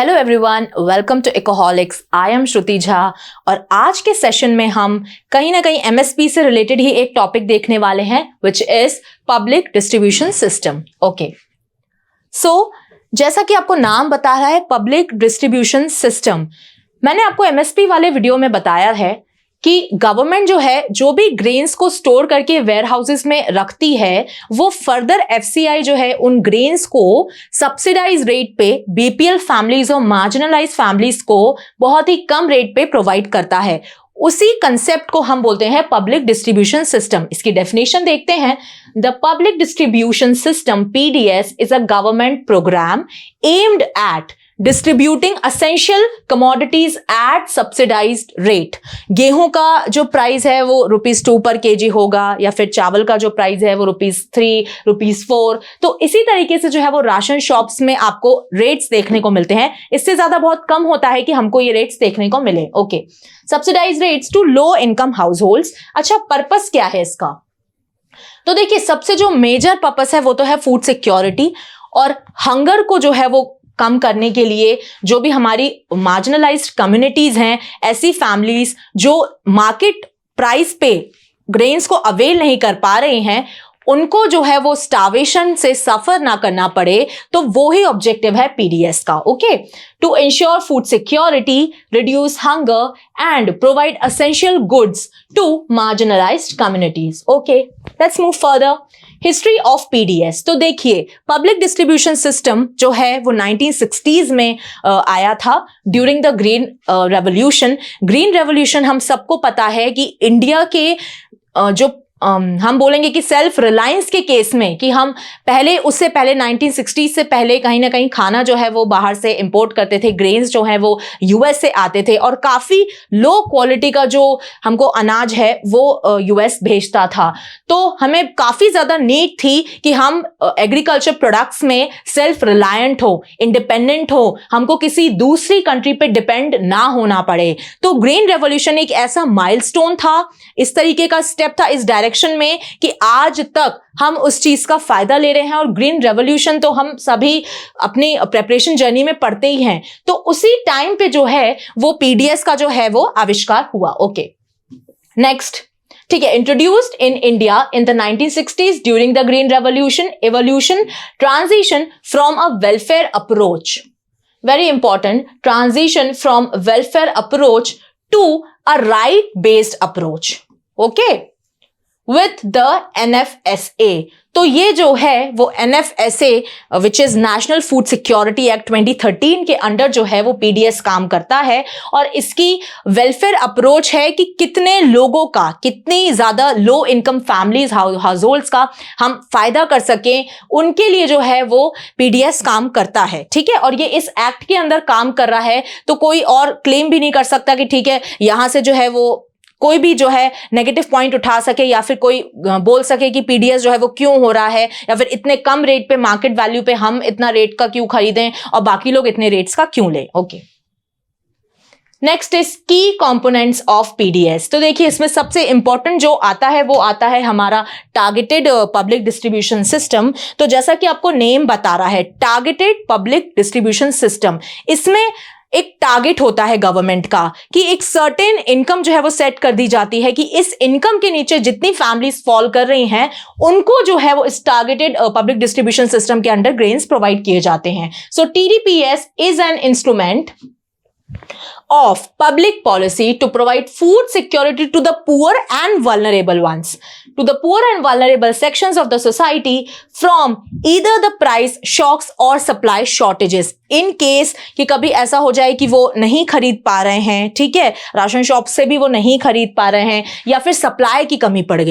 Hello everyone, welcome to Ecoholics. I am Shruti Jha और आज के सेशन में हम कहीं ना कहीं एमएसपी से रिलेटेड ही एक टॉपिक देखने वाले हैं which is public distribution system. Okay, so जैसा कि आपको नाम बता रहा है पब्लिक डिस्ट्रीब्यूशन सिस्टम, मैंने आपको एमएसपी वाले वीडियो में बताया है कि गवर्नमेंट जो है जो भी ग्रेन्स को स्टोर करके वेयर हाउसेस में रखती है वो फर्दर एफसीआई जो है उन ग्रेन्स को सब्सिडाइज रेट पे बीपीएल फैमिलीज और मार्जिनलाइज फैमिलीज को बहुत ही कम रेट पे प्रोवाइड करता है। उसी कंसेप्ट को हम बोलते हैं पब्लिक डिस्ट्रीब्यूशन सिस्टम। इसकी डेफिनेशन देखते हैं। The public distribution system PDS is a government program aimed at distributing essential commodities at subsidized rate. गेहूं का जो प्राइस है वो ₹2 पर केजी होगा या फिर चावल का जो प्राइस है वो ₹3, ₹4। तो इसी तरीके से जो है वो राशन शॉप्स में आपको रेट्स देखने को मिलते हैं। इससे ज्यादा बहुत कम होता है कि हमको ये रेट्स देखने को मिले। Okay, subsidize rates to low income households. अच्छा, पर्पस क्या है इसका? तो देखिए, सबसे जो मेजर पर्पस है वो तो है फूड सिक्योरिटी और हंगर को जो है वो कम करने के लिए जो भी हमारी मार्जिनलाइज्ड कम्युनिटीज हैं, ऐसी फैमिलीज जो मार्केट प्राइस पे ग्रेन्स को अवेल नहीं कर पा रहे हैं, उनको जो है वो स्टार्वेशन से सफर ना करना पड़े, तो वो ही ऑब्जेक्टिव है पीडीएस का। Okay, to ensure food security, reduce hunger and provide essential goods to marginalized communities. Okay, let's move further. History of PDS. तो देखिए, पब्लिक डिस्ट्रीब्यूशन सिस्टम जो है वो 1960s में आया था during the green revolution. Green revolution हम सबको पता है कि इंडिया के जो हम बोलेंगे कि सेल्फ रिलायंस के केस में कि हम उससे पहले 1960 से पहले कहीं ना कहीं खाना जो है वो बाहर से इंपोर्ट करते थे। ग्रेन्स जो है वो यूएस से आते थे और काफी लो क्वालिटी का जो हमको अनाज है वो यूएस भेजता था। तो हमें काफी ज्यादा नीड थी कि हम एग्रीकल्चर प्रोडक्ट्स में सेल्फ रिलायंट हो, इंडिपेंडेंट हो, हमको किसी दूसरी कंट्री पे डिपेंड ना होना पड़े। तो ग्रीन रेवोल्यूशन एक ऐसा माइलस्टोन था, इस तरीके का स्टेप था इस डायरेक्शन में कि आज तक हम उस चीज का फायदा ले रहे हैं। और ग्रीन रेवोल्यूशन तो हम सभी अपनी प्रेपरेशन जर्नी में पढ़ते ही हैं। तो उसी टाइम पे जो है वो पीडीएस का जो है वो आविष्कार हुआ। ओके, नेक्स्ट, ठीक है, introduced in India in the 1960s during the green revolution, evolution, transition from a welfare approach, very important, transition from welfare approach to a right based approach. Okay, with the NFSA। तो ये जो है वो NFSA which is national food security act 2013 के under जो है वो PDS काम करता है। और इसकी वेलफेयर अप्रोच है कि कितने लोगों का, कितनी ज्यादा low income families, house holds का हम फायदा कर सकें, उनके लिए जो है वो पीडीएस काम करता है। ठीक है, और ये इस एक्ट के अंदर काम कर रहा है। तो कोई और क्लेम भी नहीं कर सकता कि ठीक है यहां से जो है वो कोई भी जो है नेगेटिव पॉइंट उठा सके या फिर कोई बोल सके कि पीडीएस जो है वो क्यों हो रहा है या फिर इतने कम रेट पे, मार्केट वैल्यू पे हम इतना रेट का क्यों खरीदें और बाकी लोग इतने रेट्स का क्यों लें। ओके, नेक्स्ट इज की कंपोनेंट्स ऑफ पीडीएस। तो देखिए, इसमें सबसे इंपॉर्टेंट जो आता है वो आता है हमारा टारगेटेड पब्लिक डिस्ट्रीब्यूशन सिस्टम। तो जैसा कि आपको नेम बता रहा है, टारगेटेड पब्लिक डिस्ट्रीब्यूशन सिस्टम, इसमें एक टारगेट होता है गवर्नमेंट का कि एक सर्टेन इनकम जो है वो सेट कर दी जाती है कि इस इनकम के नीचे जितनी फैमिलीज फॉल कर रही हैं उनको जो है वो इस टारगेटेड पब्लिक डिस्ट्रीब्यूशन सिस्टम के अंडर ग्रेन्स प्रोवाइड किए जाते हैं। So TDPS is an instrument of public policy to provide food security to the poor and vulnerable ones, to the poor and vulnerable sections of the society from either the price shocks or supply shortages। in case कि कभी ऐसा हो जाए कि वो नहीं खरीद पा रहे हैं, ठीक है, राशन शॉप से भी वो नहीं खरीद पा रहे हैं या फिर सप्लाई की कमी पड़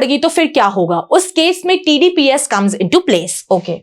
गई, तो फिर क्या होगा? उस केस में TDPS comes into place. Okay,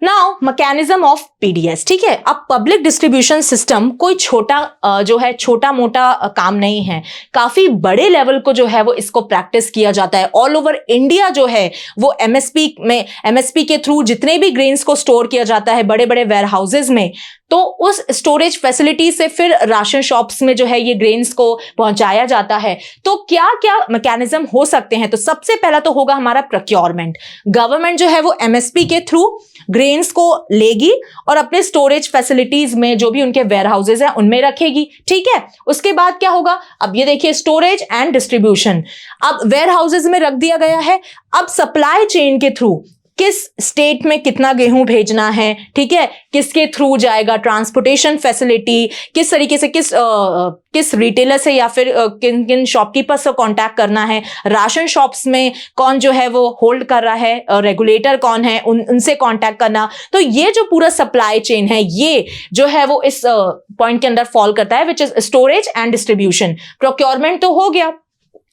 now mechanism of PDS. ठीक है, अब पब्लिक डिस्ट्रीब्यूशन सिस्टम कोई छोटा जो है छोटा मोटा काम नहीं है, काफी बड़े लेवल को जो है वो इसको प्रैक्टिस किया जाता है। ऑल ओवर इंडिया जो है वो एमएसपी के थ्रू जितने भी ग्रेन्स को स्टोर किया जाता है बड़े बड़े वेयर हाउसेज में, तो उस स्टोरेज फैसिलिटी से फिर राशन शॉप्स में जो है ये ग्रेन्स को पहुंचाया जाता है। तो क्या क्या मैकेनिज्म हो सकते हैं? तो सबसे पहला तो होगा हमारा प्रोक्योरमेंट। गवर्नमेंट जो है वो एमएसपी के थ्रू ग्रेन्स को लेगी और अपने स्टोरेज फैसिलिटीज में जो भी उनके वेयर हाउसेज हैं उनमें रखेगी, ठीक है। उसके बाद क्या होगा? अब ये देखिए स्टोरेज एंड डिस्ट्रीब्यूशन। अब वेयर हाउसेज में रख दिया गया है, अब सप्लाई चेन के थ्रू किस स्टेट में कितना गेहूं भेजना है, ठीक है, किसके थ्रू जाएगा, ट्रांसपोर्टेशन फैसिलिटी, किस तरीके से किस रिटेलर से या फिर किन किन शॉपकीपर से कांटेक्ट करना है, राशन शॉप्स में कौन जो है वो होल्ड कर रहा है, रेगुलेटर कौन है, उनसे कांटेक्ट करना। तो ये जो पूरा सप्लाई चेन है ये जो है वो इस पॉइंट के अंदर फॉल करता है, which is storage and distribution. Procurement तो हो गया,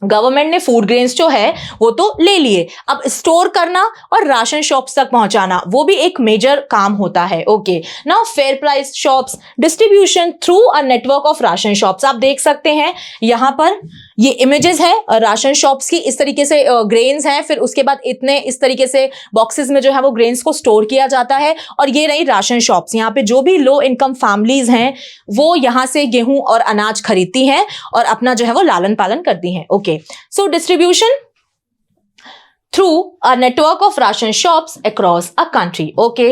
गवर्नमेंट ने फूड ग्रेन्स जो है वो तो ले लिए, अब स्टोर करना और राशन शॉप्स तक पहुंचाना वो भी एक मेजर काम होता है। Okay, now fair price shops, distribution through a network of ration shops. आप देख सकते हैं यहां पर ये इमेजेस है राशन शॉप्स की, इस तरीके से ग्रेन्स हैं, फिर उसके बाद इतने इस तरीके से बॉक्सेस में जो है वो ग्रेन्स को स्टोर किया जाता है। और ये रही राशन शॉप्स, यहाँ पे जो भी लो इनकम फैमिलीज हैं वो यहाँ से गेहूं और अनाज खरीदती हैं और अपना जो है वो लालन पालन करती हैं। Okay, so distribution through a network of ration shops across a country. Okay,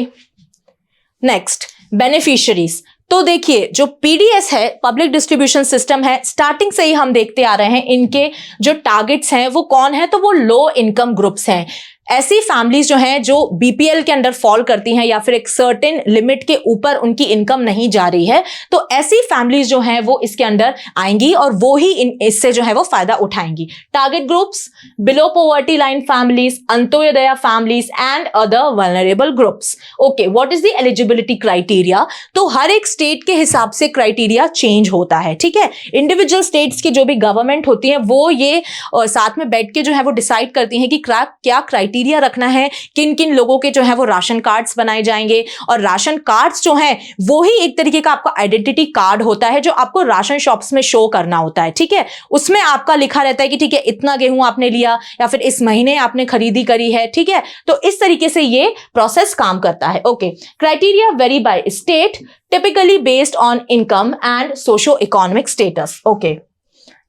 next beneficiaries। तो देखिए जो पीडीएस है, पब्लिक डिस्ट्रीब्यूशन सिस्टम है, स्टार्टिंग से ही हम देखते आ रहे हैं इनके जो टारगेट्स हैं वो कौन है, तो वो लो इनकम ग्रुप्स हैं। ऐसी फैमिलीज जो हैं जो बीपीएल के अंडर फॉल करती हैं या फिर एक सर्टेन लिमिट के ऊपर उनकी इनकम नहीं जा रही है, तो ऐसी फैमिलीज जो हैं वो इसके अंडर आएंगी और वो ही इससे जो है वो फायदा उठाएंगी। Target groups below poverty line families, Antyodaya families and other vulnerable groups. Okay, what is the eligibility criteria? तो हर एक स्टेट के हिसाब से क्राइटेरिया चेंज होता है, ठीक है। इंडिविजुअल स्टेट्स की जो भी गवर्नमेंट होती है वो ये साथ में बैठ के जो है वो डिसाइड करती हैं कि क्या क्राइटेरिया रखना है, किन किन लोगों के जो है वो राशन कार्ड्स बनाए जाएंगे। और राशन कार्ड्स जो हैं वो ही एक तरीके का आपका आइडेंटिटी कार्ड होता है जो आपको राशन शॉप्स में शो करना होता है, ठीक है। उसमें आपका लिखा रहता है कि ठीक है इतना गेहूं आपने लिया या फिर इस महीने आपने खरीदी करी है, ठीक है। तो इस तरीके से ये प्रोसेस काम करता है। Okay, criteria very by state, typically based on income and socio economic status. Okay,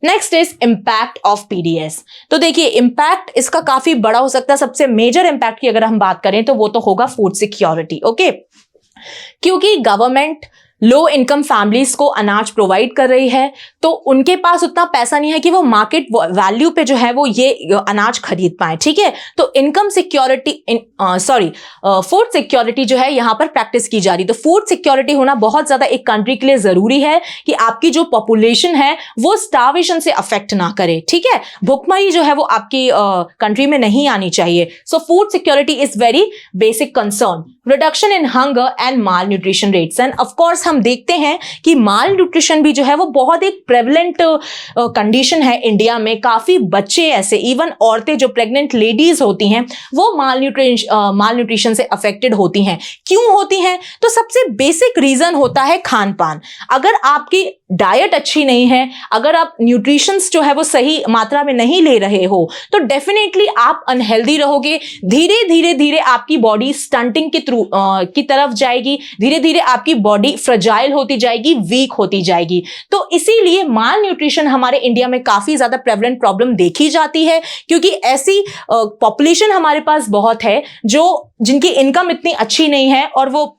next is impact of PDS. तो देखिए इम्पैक्ट इसका काफी बड़ा हो सकता है। सबसे मेजर इम्पैक्ट की अगर हम बात करें तो वो तो होगा फूड सिक्योरिटी। ओके, क्योंकि गवर्नमेंट लो इनकम फैमिलीज को अनाज प्रोवाइड कर रही है तो उनके पास उतना पैसा नहीं है कि वो मार्केट वैल्यू पे जो है वो ये अनाज खरीद पाए, ठीक है। तो इनकम सिक्योरिटी फूड सिक्योरिटी जो है यहाँ पर प्रैक्टिस की जा रही। तो फूड सिक्योरिटी होना बहुत ज्यादा एक कंट्री के लिए जरूरी है कि आपकी जो पॉपुलेशन है वो स्टार्वेशन से अफेक्ट ना करे, ठीक है। भुखमरी जो है वो आपकी कंट्री में नहीं आनी चाहिए। So food security is very basic concern. Reduction in hunger and mall nutrition rates, end of course हम देखते हैं कि माल न्यूट्रिशन भी जो है वो बहुत एक प्रेवलेंट कंडीशन है इंडिया में। काफी बच्चे ऐसे, इवन औरतें जो प्रेग्नेंट लेडीज होती हैं वो माल न्यूट्रिशन से अफेक्टेड होती हैं। क्यों होती हैं? तो सबसे बेसिक रीजन होता है खान पान। अगर आपकी डाइट अच्छी नहीं है, अगर आप न्यूट्रिशंस जो है वो सही मात्रा में नहीं ले रहे हो तो डेफिनेटली आप अनहेल्दी रहोगे। धीरे धीरे धीरे आपकी बॉडी स्टंटिंग की तरफ जाएगी, धीरे धीरे आपकी बॉडी फ्रजाइल होती जाएगी, वीक होती जाएगी। तो इसीलिए माल न्यूट्रिशन हमारे इंडिया में काफी ज्यादा प्रेवलेंट प्रॉब्लम देखी जाती है, क्योंकि ऐसी पॉपुलेशन हमारे पास बहुत है जिनकी इनकम इतनी अच्छी नहीं है और वो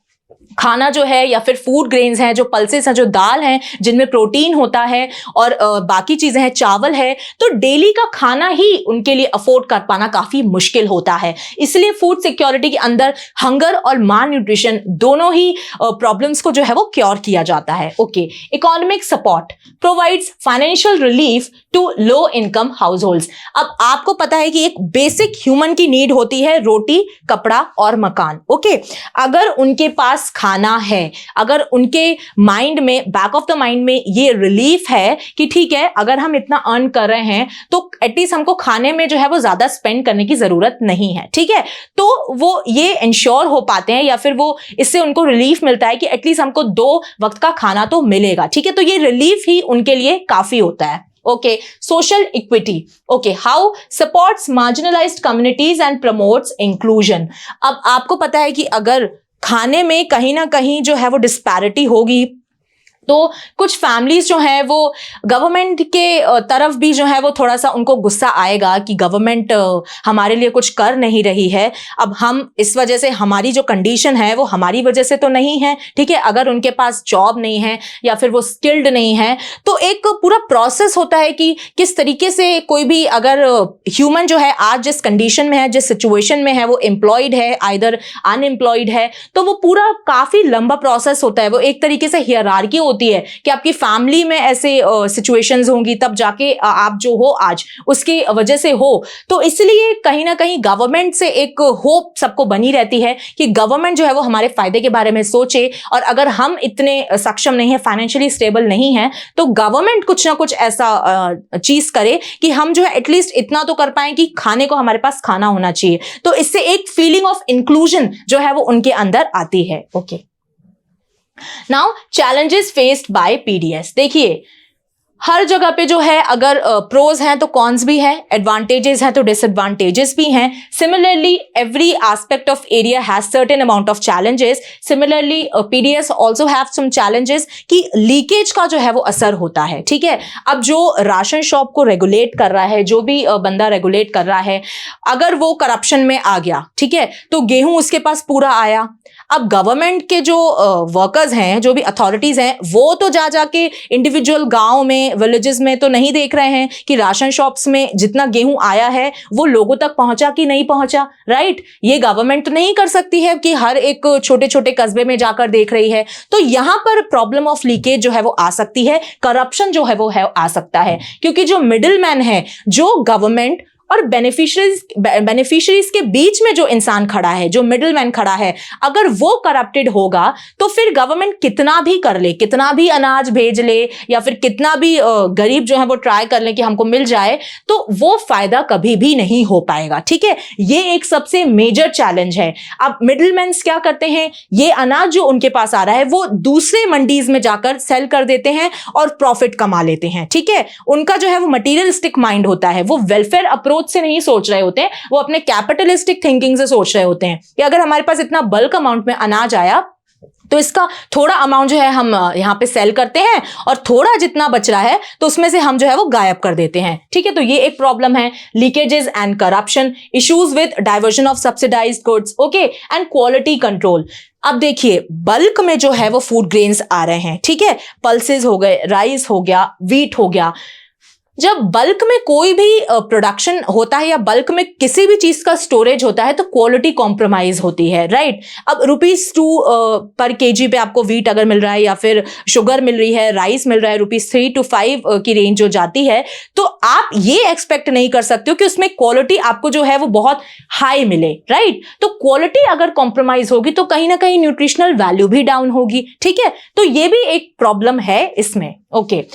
खाना जो है या फिर फूड ग्रेन्स हैं, जो पल्सेस हैं, जो दाल हैं जिनमें प्रोटीन होता है और बाकी चीजें हैं, चावल है, तो डेली का खाना ही उनके लिए अफोर्ड कर पाना काफी मुश्किल होता है। इसलिए फूड सिक्योरिटी के अंदर हंगर और माल न्यूट्रिशन दोनों ही प्रॉब्लम्स को जो है वो क्योर किया जाता है। Okay, economic support provides financial relief to low income households. अब आपको पता है कि एक बेसिक ह्यूमन की नीड होती है रोटी, कपड़ा और मकान। ओके, अगर उनके पास खाना है, अगर उनके माइंड में, बैक ऑफ द माइंड में ये रिलीफ है कि ठीक है अगर हम इतना अर्न कर रहे हैं तो एटलीस्ट हमको खाने में जो है वो ज्यादा स्पेंड करने की जरूरत नहीं है, ठीक है, तो वो ये इंश्योर हो पाते हैं या फिर वो इससे उनको रिलीफ मिलता है कि एटलीस्ट हमको 2 वक्त का खाना तो मिलेगा, ठीक है। तो ये रिलीफ ही उनके लिए काफी होता है। Okay, social equity. Okay, how supports marginalised communities and promotes inclusion. अब आपको पता है कि अगर खाने में कहीं ना कहीं जो है वो डिस्पैरिटी होगी, तो कुछ फैमिलीज जो है वो गवर्नमेंट के तरफ भी जो है वो थोड़ा सा उनको गुस्सा आएगा कि गवर्नमेंट हमारे लिए कुछ कर नहीं रही है। अब हम इस वजह से, हमारी जो कंडीशन है वो हमारी वजह से तो नहीं है, ठीक है। अगर उनके पास जॉब नहीं है या फिर वो स्किल्ड नहीं है, तो एक पूरा प्रोसेस होता है कि किस तरीके से कोई भी अगर ह्यूमन जो है आज जिस कंडीशन में है, जिस सिचुएशन में है, वो एम्प्लॉयड है आइदर अनएम्प्लॉयड है, तो वो पूरा काफी लंबा प्रोसेस होता है। वो एक तरीके से हियरार्की होती है कि आपकी फैमिली में ऐसे सिचुएशंस होंगी तब जाके आप जो हो आज उसकी वजह से हो। तो इसलिए कहीं ना कहीं गवर्नमेंट से एक होप सबको बनी रहती है कि गवर्नमेंट जो है वो हमारे फायदे के बारे में सोचे, और अगर हम इतने सक्षम नहीं है, फाइनेंशियली स्टेबल नहीं है, तो गवर्नमेंट कुछ ना कुछ ऐसा चीज करे कि हम जो है एटलीस्ट इतना तो कर पाए कि खाने को हमारे पास खाना होना चाहिए। तो इससे एक फीलिंग ऑफ इंक्लूजन जो है वो उनके अंदर आती है। Okay, now challenges faced by PDS. देखिए हर जगह पे जो है अगर प्रोज हैं तो कॉन्स भी हैं, एडवांटेजेस हैं तो डिसएडवांटेजेस भी हैं। Similarly every aspect of area has certain amount of challenges. Similarly PDS also have some challenges कि लीकेज का जो है वो असर होता है, ठीक है। अब जो राशन शॉप को रेगुलेट कर रहा है, जो भी बंदा रेगुलेट कर रहा है, अगर वो करप्शन में आ गया, ठीक है, तो गेहूं उसके पास पूरा आया। अब गवर्नमेंट के जो वर्कर्स हैं, जो भी अथॉरिटीज हैं, वो तो जा जाके इंडिविजुअल गांव में, विलेजेस में तो नहीं देख रहे हैं कि राशन शॉप्स में जितना गेहूं आया है वो लोगों तक पहुंचा कि नहीं पहुंचा, राइट। ये गवर्नमेंट तो नहीं कर सकती है कि हर एक छोटे छोटे कस्बे में जाकर देख रही है। तो यहां पर प्रॉब्लम ऑफ लीकेज जो है वो आ सकती है, करप्शन जो है वो आ सकता है, क्योंकि जो मिडिल मैन है, जो गवर्नमेंट और बेनिफिशियरीज के बीच में जो इंसान खड़ा है, जो मिडिलमैन खड़ा है, अगर वो करप्टेड होगा तो फिर गवर्नमेंट कितना भी कर ले, कितना भी अनाज भेज ले या फिर कितना भी गरीब जो है वो ट्राई कर ले कि हमको मिल जाए, तो वो फायदा कभी भी नहीं हो पाएगा, ठीक है। ये एक सबसे मेजर चैलेंज है। अब मिडिलमैन्स क्या करते हैं, ये अनाज जो उनके पास आ रहा है वो दूसरे मंडीज में जाकर सेल कर देते हैं और प्रॉफिट कमा लेते हैं, ठीक है। उनका जो है वो मटीरियलिस्टिक माइंड होता है, वो वेलफेयर अप्रोच से नहीं सोच रहे होते हैं, वो अपने कैपिटलिस्टिक थिंकिंग से सोच रहे होते हैं कि अगर हमारे पास इतना बल्क अमाउंट में अनाज आया तो इसका थोड़ा अमाउंट जो है हम यहां पे सेल करते हैं और थोड़ा जितना बच रहा है तो उसमें से हम जो है वो गायब कर देते हैं, ठीक है। तो ये एक प्रॉब्लम है, leakages and corruption, issues with diversion of subsidised goods, okay, and quality control. अब देखिए बल्क में जो है वो फूड ग्रेन्स आ रहे हैं, ठीक है, पल्सेस हो गए, राइस हो गया, व्हीट हो गया। जब बल्क में कोई भी प्रोडक्शन होता है या बल्क में किसी भी चीज का स्टोरेज होता है तो क्वालिटी कॉम्प्रोमाइज होती है, राइट। अब ₹2 पर केजी पे आपको व्हीट अगर मिल रहा है या फिर शुगर मिल रही है, राइस मिल रहा है ₹3 to 5 की रेंज जो जाती है, तो आप ये एक्सपेक्ट नहीं कर सकते हो कि उसमें क्वालिटी आपको जो है वो बहुत हाई मिले, राइट। तो क्वालिटी अगर कॉम्प्रोमाइज होगी तो कहीं ना कहीं न्यूट्रिशनल वैल्यू भी डाउन होगी, ठीक है। तो ये भी एक प्रॉब्लम है इसमें, okay.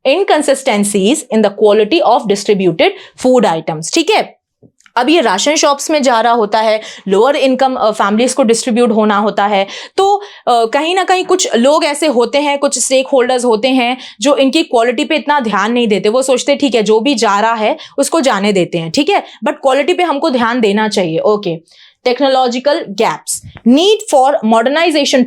Inconsistencies in the quality of distributed food items, ठीक है। अब ये राशन शॉप्स में जा रहा होता है, लोअर इनकम फैमिलीज को डिस्ट्रीब्यूट होना होता है, तो कहीं ना कहीं कुछ लोग ऐसे होते हैं, कुछ स्टेक होल्डर्स होते हैं जो इनकी क्वालिटी पे इतना ध्यान नहीं देते। वो सोचते ठीक है जो भी जा रहा है उसको जाने देते हैं, ठीक है, बट क्वालिटी पे हमको ध्यान देना चाहिए, okay. Technological gaps, need for modernization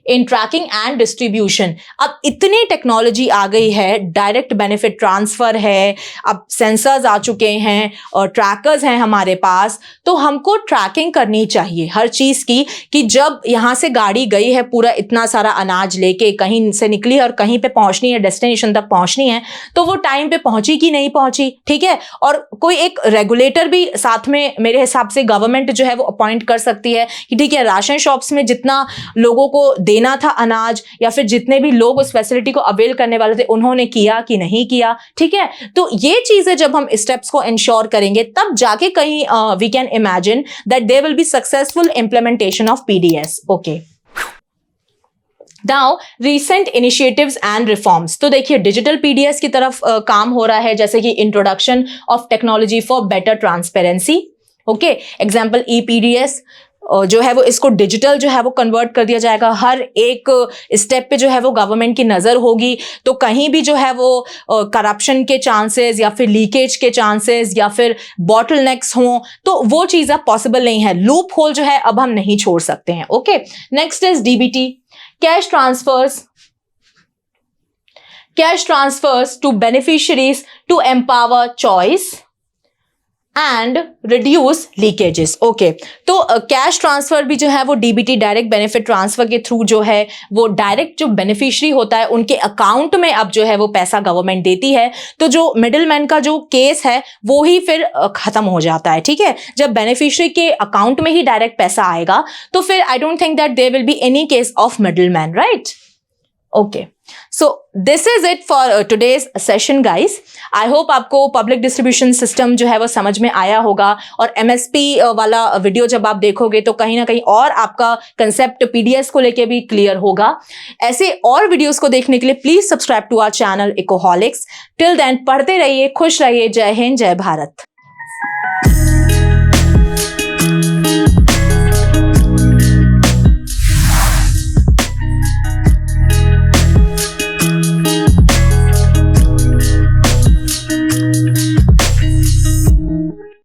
in tracking and distribution. अब इतनी टेक्नोलॉजी आ गई है, डायरेक्ट बेनिफिट ट्रांसफर है, अब सेंसर्स आ चुके हैं और ट्रैकर्स हैं हमारे पास, तो हमको ट्रैकिंग करनी चाहिए हर चीज की कि जब यहां से गाड़ी गई है पूरा इतना सारा अनाज लेके, कहीं से निकली है और कहीं पे पहुंचनी है, डेस्टिनेशन तक पहुंचनी है, तो वो टाइम पे पहुंची कि नहीं पहुंची, ठीक है। और कोई एक रेगुलेटर भी साथ में मेरे हिसाब से गवर्नमेंट जो है वो अपॉइंट कर सकती है कि ठीक है राशन शॉप्स में जितना लोगों को देना था अनाज या फिर जितने भी लोग उस फैसिलिटी को अवेल करने वाले थे उन्होंने किया कि नहीं किया, ठीक है। तो ये चीजें जब हम स्टेप्स को इंश्योर करेंगे तब जाके कहीं we can imagine that there will be successful implementation of PDS, okay. Now recent initiatives and reforms, तो देखिए डिजिटल पीडीएस की तरफ काम हो रहा है, जैसे कि introduction of technology for better transparency, okay, example E PDS, जो है वो इसको डिजिटल जो है वो कन्वर्ट कर दिया जाएगा। हर एक स्टेप पे जो है वो गवर्नमेंट की नज़र होगी, तो कहीं भी जो है वो करप्शन के चांसेस या फिर लीकेज के चांसेस या फिर बॉटलनेक्स हों, तो वो चीज़ अब पॉसिबल नहीं है। लूप होल जो है अब हम नहीं छोड़ सकते हैं। Okay, next is DBT, cash transfers to beneficiaries to empower choice and reduce leakages. Okay, तो कैश ट्रांसफर भी जो है वो डीबीटी डायरेक्ट बेनिफिट ट्रांसफर के थ्रू जो है वो डायरेक्ट जो बेनिफिशियरी होता है उनके अकाउंट में अब जो है वो पैसा गवर्नमेंट देती है। तो जो मिडिलमैन का जो केस है वो ही फिर खत्म हो जाता है। ठीक है, जब बेनिफिशियरी के अकाउंट में ही डायरेक्ट पैसा आएगा तो फिर I don't think that there will be any case of middleman, right? Okay, so this is it for today's session guys. I hope आपको पब्लिक डिस्ट्रीब्यूशन सिस्टम जो है वो समझ में आया होगा, और एमएसपी वाला वीडियो जब आप देखोगे तो कहीं ना कहीं और आपका कंसेप्ट पीडीएस को लेके भी क्लियर होगा। ऐसे और वीडियोस को देखने के लिए please subscribe to our channel Ecoholics. Till then पढ़ते रहिए, खुश रहिए। जय हिंद, जय भारत।